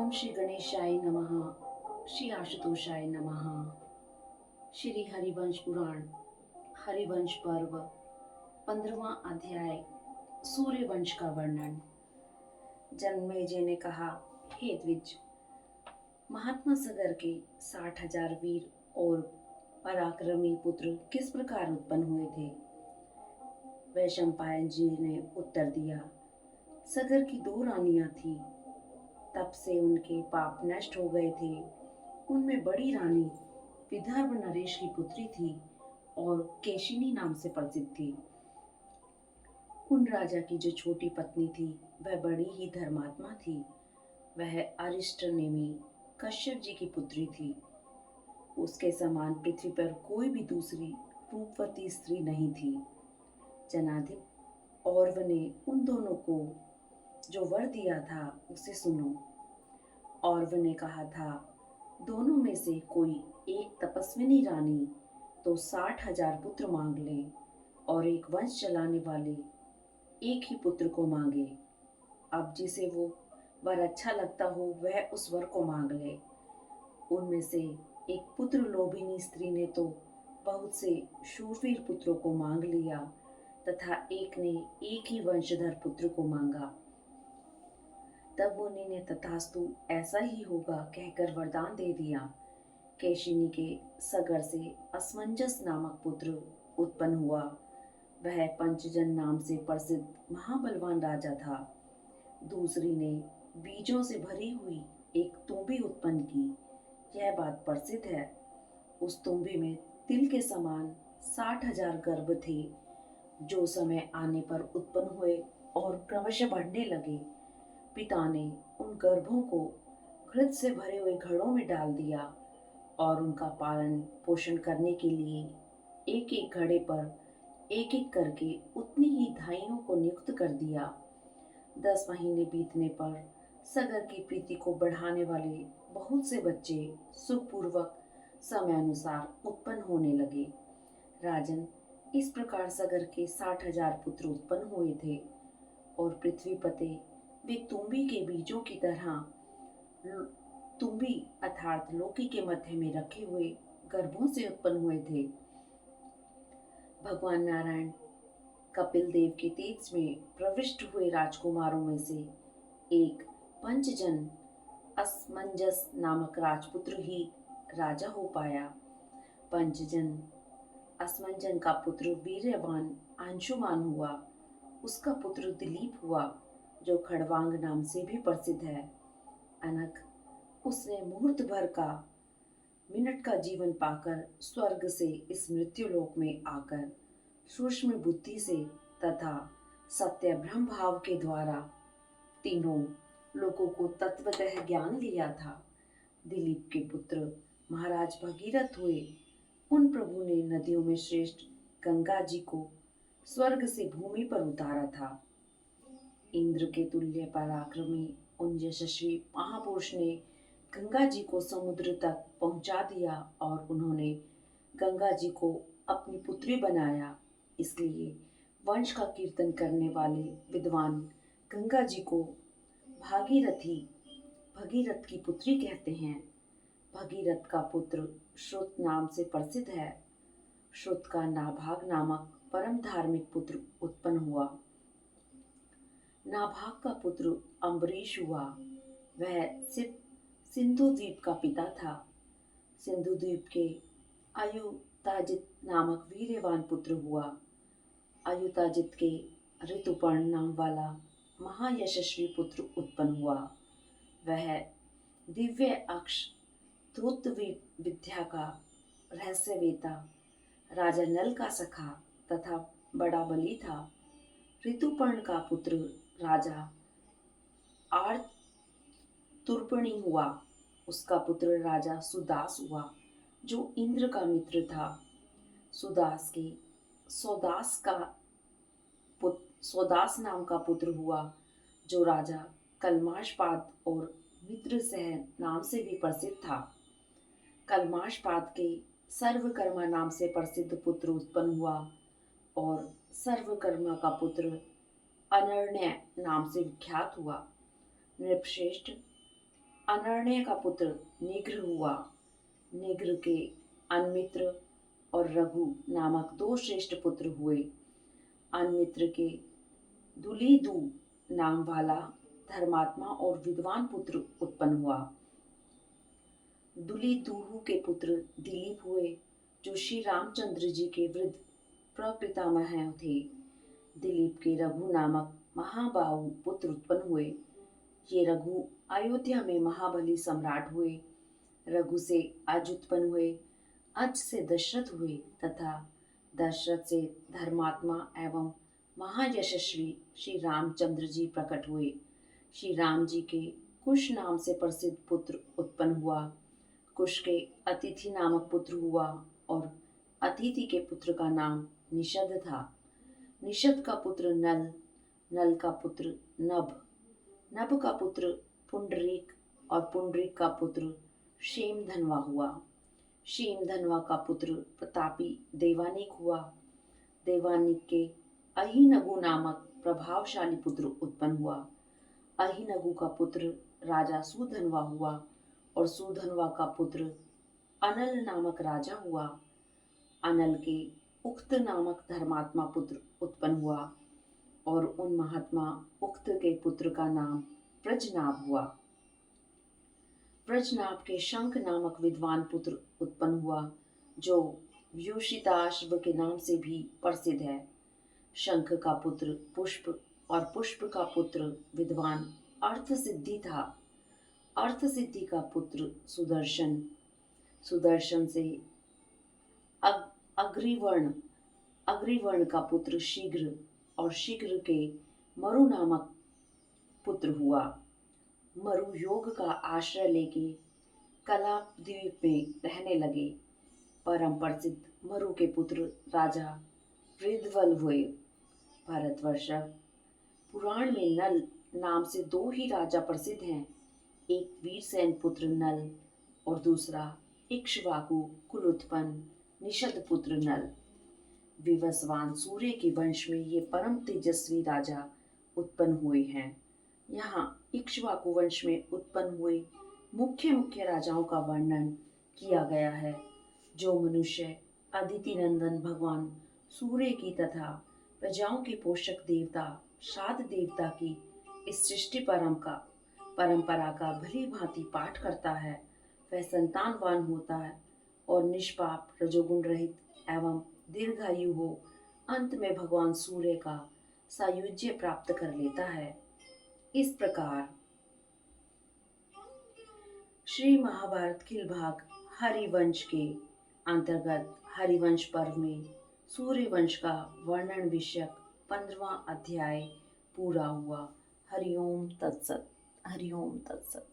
ओम श्री गणेशाय नमः। श्री आशुतोषाय नमः। श्री हरिवंश पुराण हरिवंश पर्व 15वां अध्याय सूर्यवंश का वर्णन। जन्मेजय ने कहा, हे द्विज, महात्मा सगर के 60,000 वीर और पराक्रमी पुत्र किस प्रकार उत्पन्न हुए थे? वैशंपायन जी ने उत्तर दिया, सगर की 2 रानियां थी। तब से उनके पाप नष्ट हो गए थे। उनमें बड़ी रानी विदर्भ नरेश की पुत्री थी और केशिनी नाम से प्रसिद्ध थी। उन राजा की जो छोटी पत्नी थी वह बड़ी ही धर्मात्मा थी। वह अरिष्ट नेमी कश्यप जी की पुत्री थी। उसके समान पृथ्वी पर कोई भी दूसरी रूपवती स्त्री नहीं थी। जनाधिप औरव ने उन दोनों को जो वर दिया था उसे सुनो। औरव ने कहा था, दोनों में से कोई एक तपस्विनी रानी तो 60,000 पुत्र मांग ले और एक वंश चलाने वाले एक ही पुत्र को मांगे। अब जिसे वो वर अच्छा लगता हो वह उस वर को मांग ले। उनमें से एक पुत्र लोभिनी स्त्री ने तो बहुत से शूरवीर पुत्रों को मांग लिया तथा एक ने एक ही वंशधर पुत्र को मांगा। तब मुनि ने तथास्तु ऐसा ही होगा कहकर वरदान दे दिया। केशिनी के सगर से असमंजस नामक पुत्र उत्पन्न हुआ। वह पंचजन नाम से प्रसिद्ध महाबलवान राजा था। दूसरी ने बीजों से भरी हुई एक तुम्बी उत्पन्न की। यह बात प्रसिद्ध है। उस तुम्बी में तिल के समान 60,000 गर्भ थे, जो समय आने पर उत्पन्न हुए और क्रमशः बढ़ने लगे। पिता ने उन गर्भों को घृत से भरे हुए घड़ों में डाल दिया और उनका पालन पोषण करने के लिए एक एक घड़े पर एक एक करके उतनी ही धाइयों को नियुक्त कर दिया। 10 महीने बीतने पर सगर की प्रीति को बढ़ाने वाले बहुत से बच्चे सुखपूर्वक समय अनुसार उत्पन्न होने लगे। राजन, इस प्रकार सगर के 60,000 पुत्र उत्पन्न हुए थे और पृथ्वी पते वे तुम्बी के बीजों की तरह तुम्बी अर्थात लोकी के मध्य में रखे हुए गर्भों से उत्पन्न हुए थे। भगवान नारायण कपिल देव के तेज में प्रविष्ट हुए राजकुमारों में से एक पंचजन असमंजस नामक राजपुत्र ही राजा हो पाया। पंचजन असमंजन का पुत्र वीर्यवान अंशुमान हुआ। उसका पुत्र दिलीप हुआ, जो खड़वांग नाम से भी प्रसिद्ध है। अनक, उसने मुहूर्त भर का मिनट का जीवन पाकर स्वर्ग से इस मृत्यु लोक में आकर सूक्ष्म बुद्धि से तथा सत्य ब्रह्म भाव के द्वारा तीनों लोगों को तत्वतः ज्ञान लिया था। दिलीप के पुत्र महाराज भगीरथ हुए। उन प्रभु ने नदियों में श्रेष्ठ गंगा जी को स्वर्ग से भूमि पर उतारा था। इंद्र के तुल्य पराक्रमी उन यशस्वी महापुरुष ने गंगा जी को समुद्र तक पहुंचा दिया और उन्होंने गंगा जी को अपनी पुत्री बनाया। इसलिए वंश का कीर्तन करने वाले विद्वान गंगा जी को भगीरथ की पुत्री कहते हैं। भगीरथ का पुत्र श्रुत नाम से प्रसिद्ध है। श्रुत का नाभाग नामक परम धार्मिक पुत्र उत्पन्न हुआ। नाभाग का पुत्र अम्बरीश हुआ। वह सिंधु द्वीप का पिता था। सिंधु द्वीप के अयुताजित नामक वीर्यवान पुत्र हुआ। अयुताजित के ऋतुपर्ण नाम वाला महायशस्वी पुत्र उत्पन्न हुआ। वह दिव्य अक्ष धूत विद्या का रहस्यवेता राजा नल का सखा तथा बड़ा बली था। ऋतुपर्ण का पुत्र राजा तुर्पणी हुआ। उसका पुत्र राजा सुदास हुआ, जो इंद्र का मित्र था। सुदास के सौदास नाम का पुत्र हुआ, जो राजा कलमाशपाद और मित्रसह नाम से भी प्रसिद्ध था। कलमाशपाद के सर्वकर्मा नाम से प्रसिद्ध पुत्र उत्पन्न हुआ और सर्वकर्मा का पुत्र अनर्ण्य नाम से विख्यात हुआ। नृपश्रेष्ठ अनर्ण्य का पुत्र निग्र हुआ। निग्र के अनमित्र और रघु नामक दो श्रेष्ठ पुत्र हुए। अनमित्र के दुलीदु नाम वाला धर्मात्मा और विद्वान पुत्र उत्पन्न हुआ। दुलीदुहु के पुत्र दिलीप हुए, जो श्री रामचंद्र जी के वृद्ध प्रपितामह थे। दिलीप के रघु नामक महाबाहु पुत्र उत्पन्न हुए। ये रघु अयोध्या में महाबली सम्राट हुए। रघु से अज उत्पन्न हुए, अज से दशरथ हुए तथा दशरथ से धर्मात्मा एवं महायशस्वी श्री रामचंद्र जी प्रकट हुए। श्री राम जी के कुश नाम से प्रसिद्ध पुत्र उत्पन्न हुआ। कुश के अतिथि नामक पुत्र हुआ और अतिथि के पुत्र का नाम निषद था। निषद का पुत्र नल, नल का पुत्र नभ, नभ का पुत्र पुंडरीक और पुंडरीक का पुत्र क्षेमधनवा हुआ। क्षेमधनवा का पुत्र प्रतापी देवानिक हुआ। देवानिक के अहिनगु नामक प्रभावशाली पुत्र उत्पन्न हुआ। अहिनगु का पुत्र राजा सुधनवा हुआ और सुधनवा का पुत्र अनल नामक राजा हुआ। अनल के उक्त नामक धर्मात्मा पुत्र उत्पन्न हुआ और उन महात्मा उक्त के पुत्र का नाम प्रजनाभ हुआ। प्रजनाभ के शंख नामक विद्वान पुत्र उत्पन्न हुआ, जो व्यूषिताश्व के नाम से भी प्रसिद्ध है। शंख का पुत्र पुष्प और पुष्प का पुत्र विद्वान अर्थ सिद्धि था। अर्थ सिद्धि का पुत्र सुदर्शन, सुदर्शन से अग्रिवर्ण, अग्रिवर्ण का पुत्र शीघ्र और शीघ्र के मरु नामक पुत्र हुआ। मरु योग का आश्रय लेके कलाप द्वीप में रहने लगे। परम प्रसिद्ध मरु के पुत्र राजा वृद्धवल हुए। भारतवर्ष पुराण में नल नाम से दो ही राजा प्रसिद्ध हैं, एक वीरसेन पुत्र नल और दूसरा इक्ष्वाकु कुल उत्पन्न निषद पुत्र नल। विवस्वान सूर्य के वंश में ये परम तेजस्वी राजा उत्पन्न हुए हैं। यहाँ इक्ष्वाकु वंश में उत्पन्न हुए मुख्य मुख्य राजाओं का वर्णन किया गया है, जो मनुष्य अदिति नंदन भगवान सूर्य की तथा प्रजाओं के पोषक देवता शाद देवता की इस सृष्टि परंपरा का भली भांति पाठ करता है, वह संतानवान होता है और निष्पाप रजोगुण रहित एवं दीर्घायु हो अंत में भगवान सूर्य का सायुज्य प्राप्त कर लेता है। इस प्रकार श्री महाभारत खिल भाग हरिवंश के अंतर्गत हरिवंश पर्व में सूर्यवंश का वर्णन विषयक 15वां अध्याय पूरा हुआ। हरिओम तत्सत। हरिओम तत्सत।